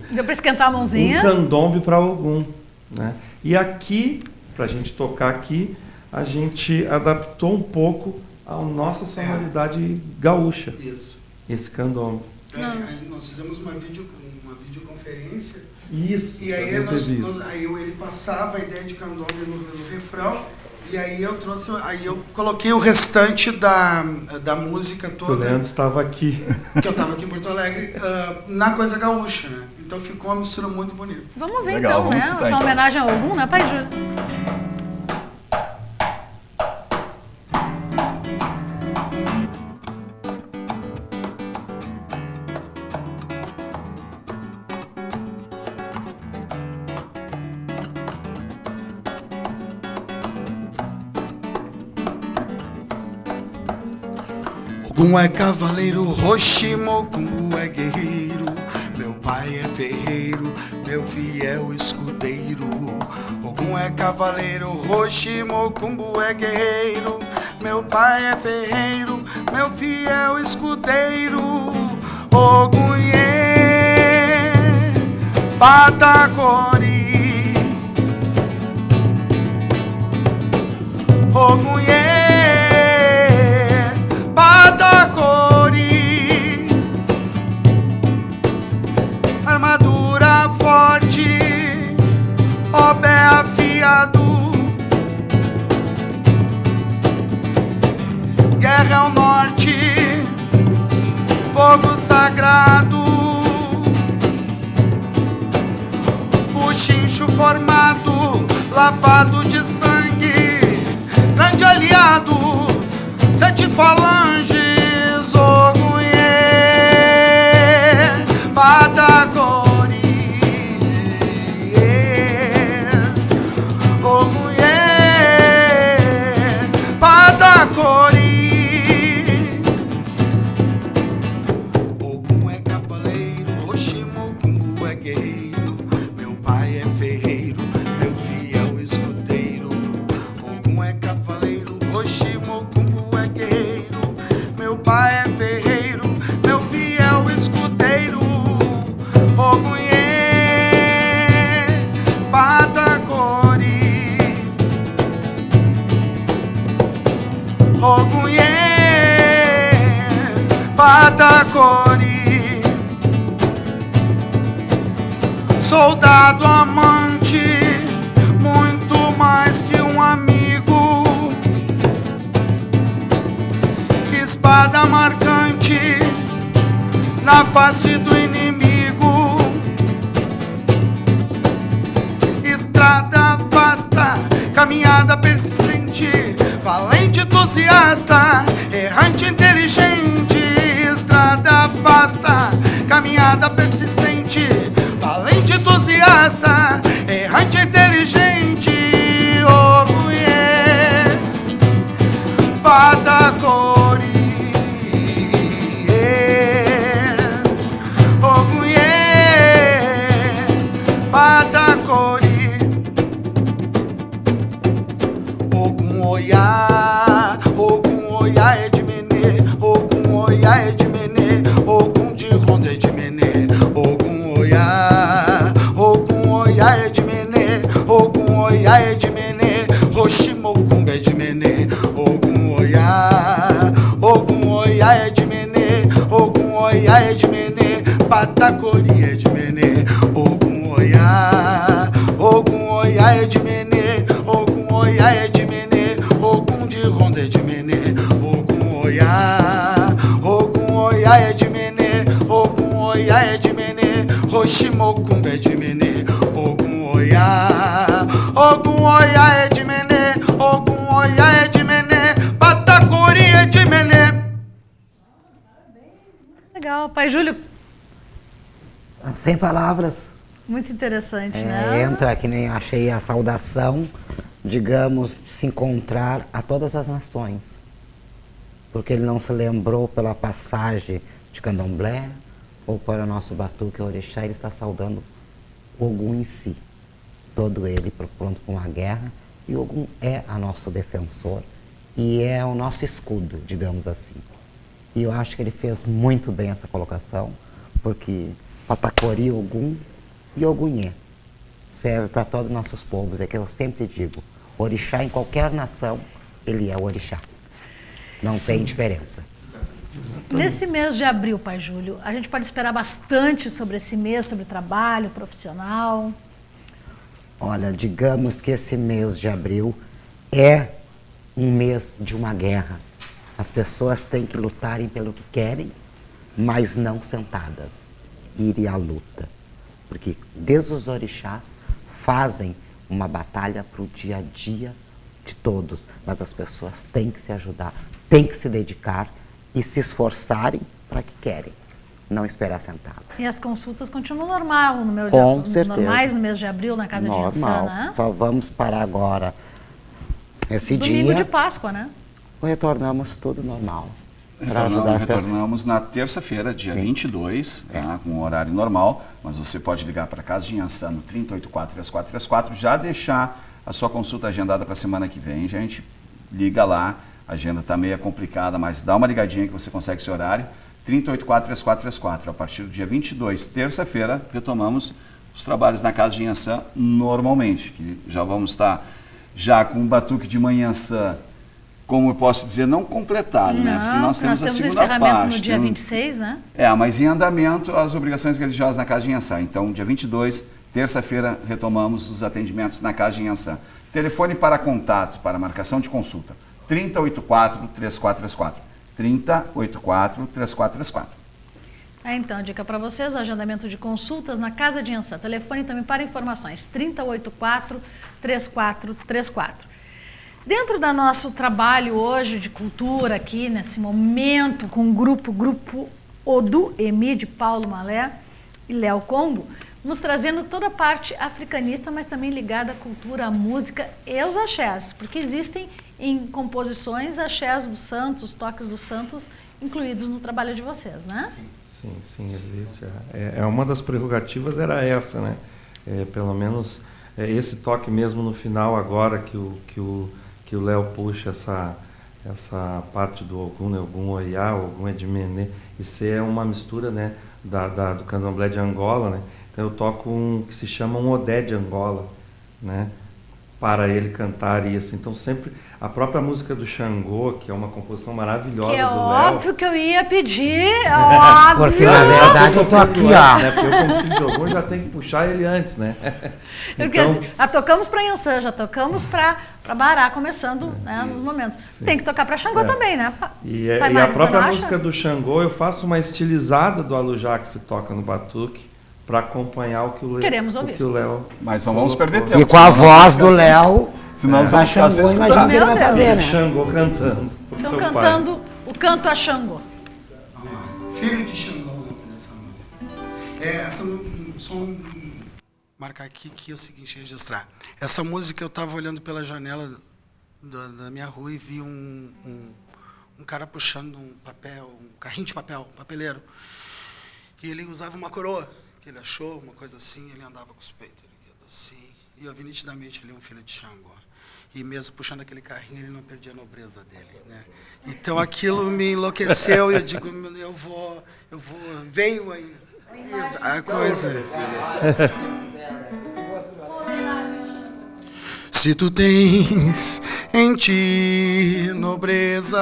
S1: Deu para esquentar a mãozinha?
S4: Um candombe para Ogum, né? E aqui, para a gente tocar aqui, a gente adaptou um pouco a nossa sonoridade gaúcha.
S5: Isso.
S4: Esse candombe.
S5: Nós fizemos uma videoconferência.
S4: Isso.
S5: E aí, ele passava a ideia de candombe no refrão. E aí eu coloquei o restante da música toda.
S4: O Leandro estava aqui.
S5: Que eu estava aqui em Porto Alegre, na coisa gaúcha, né? Então ficou uma mistura muito bonita.
S1: Vamos ver.
S2: Legal,
S1: então,
S2: vamos
S1: né?
S2: escutar,
S1: Uma
S2: então.
S1: homenagem ao Ogum, né, Pai Júlio?
S5: Ogum é cavaleiro, Roximocumbo é guerreiro. Meu pai é ferreiro, meu fiel escudeiro. Ogum é cavaleiro, Roximocumbo é guerreiro. Meu pai é ferreiro, meu fiel escudeiro. Ogum é Patacori. Ogum é Patacori, armadura forte, obé afiado, guerra ao norte, fogo sagrado, buchincho formado, lavado de sangue, grande aliado, 7 falanges, Ogum é Patacori, Ogum é Patacori. Ogum é cavaleiro, Roximocumbo é guerreiro. Meu pai é ferreiro, meu fiel escudeiro. Ogum é cavaleiro, Roximocumbo é guerreiro. Meu pai é ferreiro, meu fiel escudeiro. Ogum é Patacori, Ogum é Patacori. Soldado amante, muito mais que um amigo. Espada marcante na face do inimigo. Estrada vasta, caminhada persistente, valente entusiasta, errante inteligente. Estrada vasta, caminhada persistente, valente entusiasta, errante inteligente. Ogum é Patacori, Ogum é Patacori. Ogum Oiá é de Menê, Ogum oiá é de menê, Ogum oiá é de menê, Roximokumba é de menê, Ogum oiá é de menê, Ogum oiá é de menê, Patacori é de menê, Ogum oiá é de menê, Ogum oiá é de menê, Ogum de ronda é de menê, Ogum oiá é de menê, Ogum oiá é de menê, Roximokumba é de menê, Ogum oiá é de menê, Ogum oiá é de menê, Patacori é de menê.
S1: Legal. Pai Júlio,
S3: Sem palavras.
S1: muito interessante, né?
S3: Entra, que nem achei a saudação, digamos, de se encontrar a todas as nações. Porque ele não se lembrou pela passagem de Candomblé ou para o nosso Batuque Orixá, ele está saudando o Ogum em si. Todo ele pronto para uma guerra, e o Ogum é a nosso defensor e é o nosso escudo, digamos assim. E eu acho que ele fez muito bem essa colocação, porque Patacori, Ogum e Ogunhê serve para todos os nossos povos. É que eu sempre digo, orixá em qualquer nação, ele é o orixá. Não tem diferença.
S1: Nesse mês de abril, Pai Júlio, a gente pode esperar bastante sobre esse mês, sobre trabalho profissional.
S3: Olha, digamos que esse mês de abril é um mês de uma guerra. As pessoas têm que lutarem pelo que querem, mas não sentadas. Ir à luta. Porque desde os orixás fazem uma batalha para o dia a dia de todos. Mas as pessoas têm que se ajudar, têm que se dedicar e se esforçarem para que querem. Não esperar sentado.
S1: E as consultas continuam normal no meu
S3: Com certeza.
S1: normais no mês de abril na casa de Iansã, né?
S3: Só vamos parar agora. Esse
S1: Domingo
S3: dia
S1: de Páscoa, né?
S3: retornamos tudo normal. Para ajudar as pessoas.
S2: Retornamos na terça-feira, dia 22, com um horário normal, mas você pode ligar para a Casa de Iansã no 3084-3434, já deixar a sua consulta agendada para a semana que vem, gente. Liga lá, a agenda está meio complicada, mas dá uma ligadinha que você consegue esse horário. 3084-3434. A partir do dia 22, terça-feira, retomamos os trabalhos na Casa de Iansã normalmente, que já vamos estar já com o batuque de manhãçã, como eu posso dizer, não completado, né? Porque nós temos a
S1: o
S2: segunda
S1: encerramento
S2: parte,
S1: no dia 26, né?
S2: mas em andamento as obrigações religiosas na Casa de Iansã. Então, dia 22, terça-feira, retomamos os atendimentos na Casa de Iansã. Telefone para contato, para marcação de consulta, 3084-3434. 3084-3434.
S1: Então, dica para vocês, o agendamento de consultas na Casa de Iansã. Telefone também para informações, 3084-3434. Dentro do nosso trabalho hoje de cultura aqui, nesse momento, com o grupo Odu-Emi de Paulo Malé e Léo Congo, nos trazendo toda a parte africanista, mas também ligada à cultura, à música e aos axés, porque existem em composições axés dos santos, os toques dos santos, incluídos no trabalho de vocês, né?
S4: Sim, existe. Uma das prerrogativas era essa, né? Pelo menos esse toque mesmo no final agora que o Léo puxa essa parte do Ogum, né? Ogum Oiá, Ogum Edmené, isso é uma mistura, né? Do candomblé de Angola, né? Então eu toco um que se chama um Odé de Angola, né? Para ele cantar isso. Então sempre a própria música do Xangô, que é uma composição maravilhosa
S1: que é
S4: do Léo.
S1: Óbvio que eu ia pedir, óbvio.
S3: Porque na verdade eu tô aqui, ó.
S4: Né? Porque eu, como filho de Ogum, já tenho que puxar ele antes, né?
S1: Porque
S4: Então,
S1: assim, já tocamos para Iansã, já tocamos para Bará, começando nos momentos.
S4: Sim.
S1: Tem que tocar para Xangô também, né?
S4: E a própria música do Xangô, eu faço uma estilizada do alujá que se toca no batuque, para acompanhar o que o Léo.
S2: Mas não vamos perder tempo.
S3: E com a voz do Léo,
S2: senão vamos ficar sem escutar.
S3: imagina o que ele vai fazer, né?
S4: Xangô cantando.
S1: Estão cantando o canto a Xangô.
S5: Vamos lá. Filho de Xangô, o nome dessa música. Só marcar aqui que é o seguinte, registrar. Essa música eu estava olhando pela janela da minha rua e vi um cara puxando um carrinho de papel, um papeleiro. E ele usava uma coroa, que ele achou, uma coisa assim, ele andava com os peitos erguidos assim. E eu vi nitidamente ali um filho de Xangô. E mesmo puxando aquele carrinho, ele não perdia a nobreza dele, né? Então aquilo me enlouqueceu e eu digo, eu vou, veio aí a coisa. Se tu tens em ti nobreza,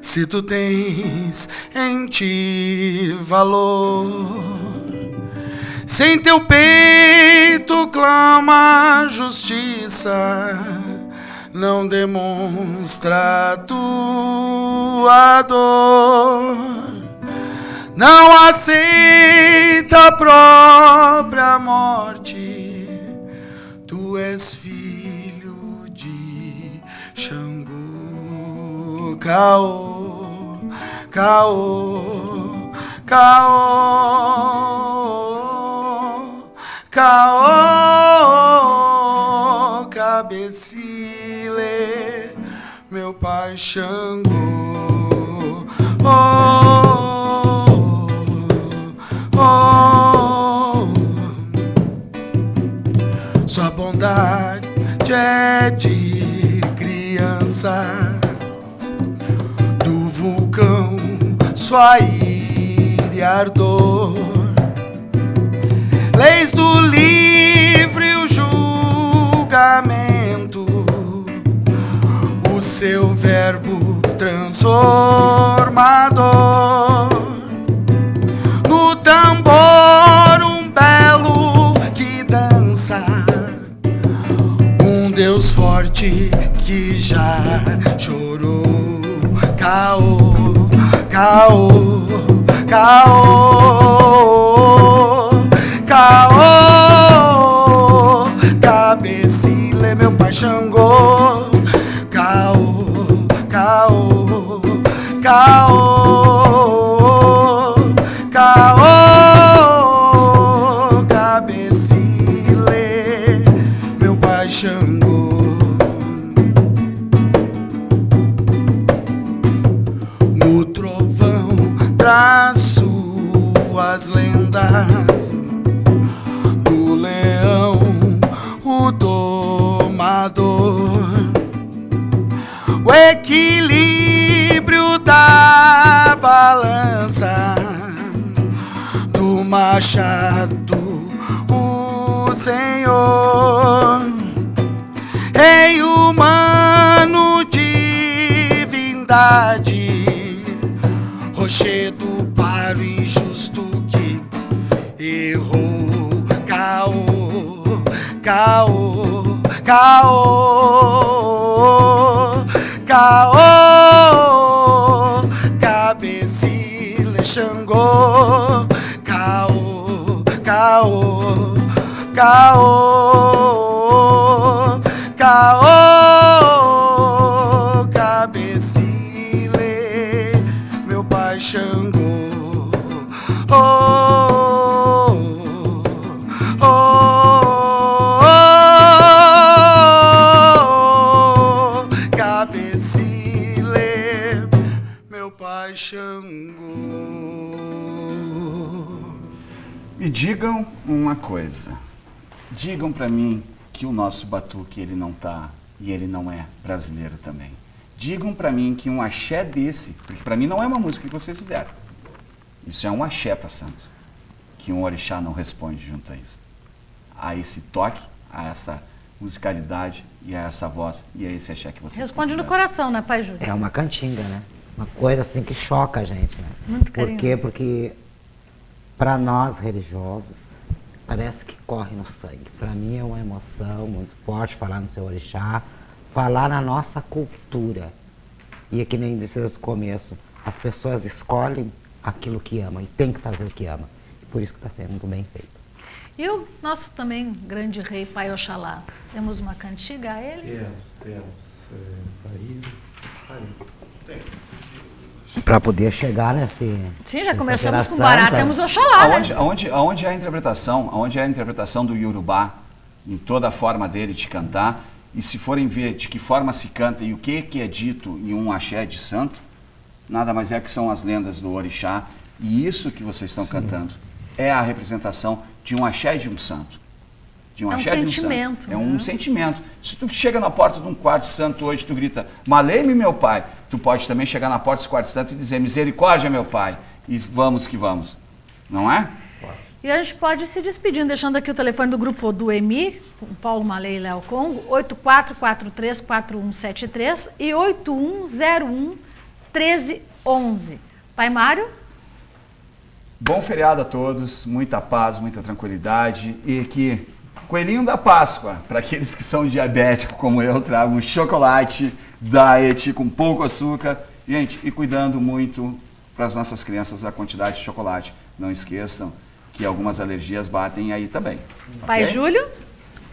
S5: se tu tens em ti valor, se em teu peito clama justiça, não demonstra tua dor, não aceita a própria morte, tu és filho de Xangô. Caô, caô, caô, caô, cabecile, meu pai Xangô. Oh, oh, sua bondade é de criança, do vulcão sua ira e ardor, leis do livre o julgamento, o seu verbo transformador, no tambor um belo que dança, um Deus forte que já chorou. Caô, caô, caô, caô, cabecile, meu pai Xangô. Caô, caô, caô, caô, cabecile, meu pai Xangô. No trovão traz suas lendas, do leão o domador, o equilíbrio da balança, do machado o Senhor, rei humano, divindade, rochedo para o injusto que errou. Caô, caô, caô, caô, cabecile, Xangô. Caô, caô, caô, caô, cabecile, meu pai Xangô. Oh, oh, oh, cabecile, meu pai Xangô.
S2: Me digam uma coisa. Digam pra mim que o nosso batuque ele não tá e ele não é brasileiro também. Digam pra mim que um axé desse, porque pra mim não é uma música que vocês fizeram. Isso é um axé pra santo. Que um orixá não responde junto a isso. A esse toque, a essa musicalidade e a essa voz e a esse axé que vocês
S1: Responde no
S2: compuseram.
S1: coração, né, pai Júlio?
S3: É uma cantiga, né? Uma coisa assim que choca a gente, né?
S1: Muito
S3: Por quê?
S1: carinhoso.
S3: Porque para nós religiosos parece que corre no sangue. Para mim é uma emoção muito forte falar no seu orixá, falar na nossa cultura. E é que nem disse no começo, as pessoas escolhem aquilo que amam e tem que fazer o que ama. E por isso que está sendo muito bem feito.
S1: E o nosso também grande rei, Pai Oxalá, temos uma cantiga a ele?
S4: Temos.
S3: Para poder chegar nesse...
S1: Sim, já começamos
S3: Sexta-feira
S1: com o Bará,
S3: Santa.
S1: temos Oxalá, né?
S2: Aonde é a interpretação do Iorubá, em toda a forma dele de cantar, e se forem ver de que forma se canta e o que é dito em um axé de santo, nada mais é que são as lendas do orixá, e isso que vocês estão cantando é a representação de um axé e de um santo. De um
S1: É um
S2: axé e de um
S1: sentimento,
S2: santo. É
S1: né?
S2: um sentimento. Se tu chega na porta de um quarto santo hoje, tu grita, malei-me, meu pai, tu pode também chegar na porta desse quarto santo e dizer, misericórdia, meu pai, e vamos que vamos. Não é?
S1: E a gente pode ir se despedindo, deixando aqui o telefone do grupo do EMI, com Paulo Malê e Léo Congo, 8443-4173 e 8101-1311. Pai Mário?
S2: Bom feriado a todos, muita paz, muita tranquilidade e que coelhinho da Páscoa, para aqueles que são diabéticos como eu, trago um chocolate diet com pouco açúcar. Gente, e cuidando muito para as nossas crianças a quantidade de chocolate. Não esqueçam que algumas alergias batem aí também.
S1: Pai
S2: Ok?
S1: Júlio?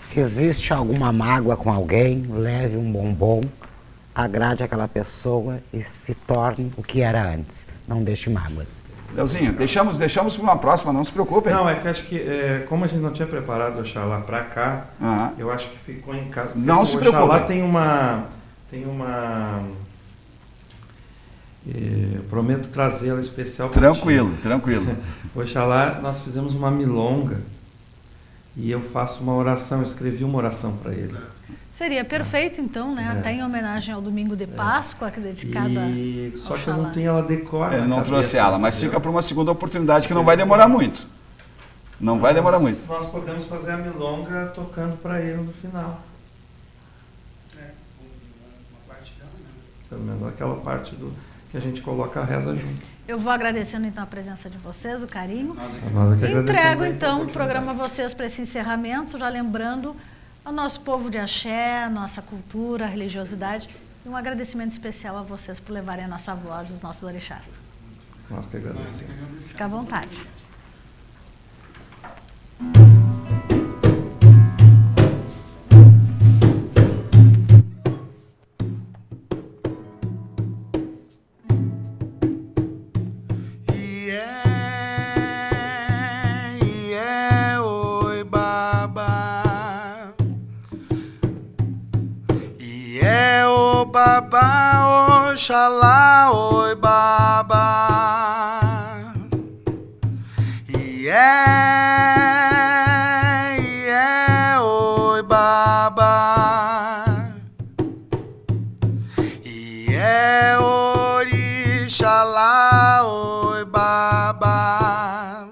S3: Se existe alguma mágoa com alguém, leve um bombom, agrade aquela pessoa e se torne o que era antes. Não deixe mágoas.
S2: Leozinho, deixamos para uma próxima, não se preocupem.
S4: Não, é que acho que, como a gente não tinha preparado o Oxalá para cá,
S2: Aham.
S4: eu acho que ficou em casa. Porque
S2: Não
S4: esse
S2: se
S4: Oxalá
S2: preocupe.
S4: tem uma prometo trazer ela especial pra
S2: Tranquilo,
S4: ti.
S2: tranquilo.
S4: Oxalá, nós fizemos uma milonga e eu faço uma oração, eu escrevi uma oração para ele.
S1: Seria perfeito, então, né? Até em homenagem ao domingo de Páscoa, que é dedicada
S4: Só
S1: ao
S4: que eu não
S1: Oxalá.
S4: tenho ela decora.
S2: Eu
S4: na
S2: não
S4: cabeça,
S2: trouxe ela, mas
S4: entendeu?
S2: fica para uma segunda oportunidade que não vai demorar muito. Não vai demorar muito.
S4: Nós podemos fazer a milonga tocando para ele no final.
S5: Uma parte dela, né?
S4: Pelo menos aquela parte que a gente coloca a reza junto.
S1: Eu vou agradecendo, então, a presença de vocês, o carinho.
S5: Nós aqui.
S4: Nós aqui agradecemos
S1: Entrego,
S4: aí
S1: então,
S4: pela
S1: o programa a vocês para esse encerramento, já lembrando ao nosso povo de axé, a nossa cultura, a religiosidade, e um agradecimento especial a vocês por levarem a nossa voz, os nossos orixás.
S4: Nós que
S5: Nós
S4: agradecemos.
S5: aqui agradecemos.
S1: Fica à vontade.
S5: Oi, baba. O baba, oxalá, oi, baba. Oi, baba. Orixalá, oi, baba.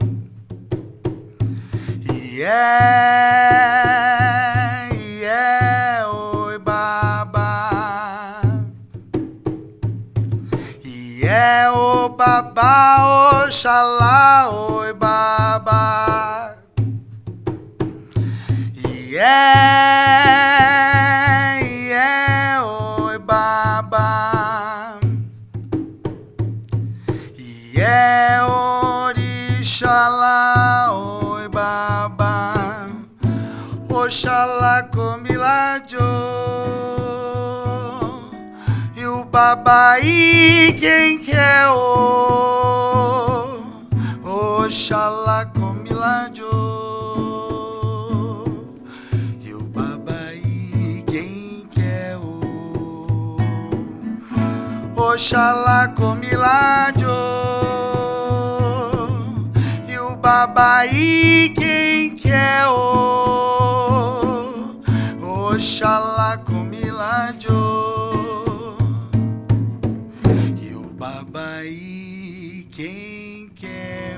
S5: Oi, baba. O baba, oxalá, oi, baba. Oi, baba. Orixalá, oi, baba. Oxalá comiladjo. E o babai quem quer o. Oxalá comiladjo. E o babai quem quer o. Oxalá comiladjo. E o babai quem quer o. Oxalá comiladjo. E o babai quem quer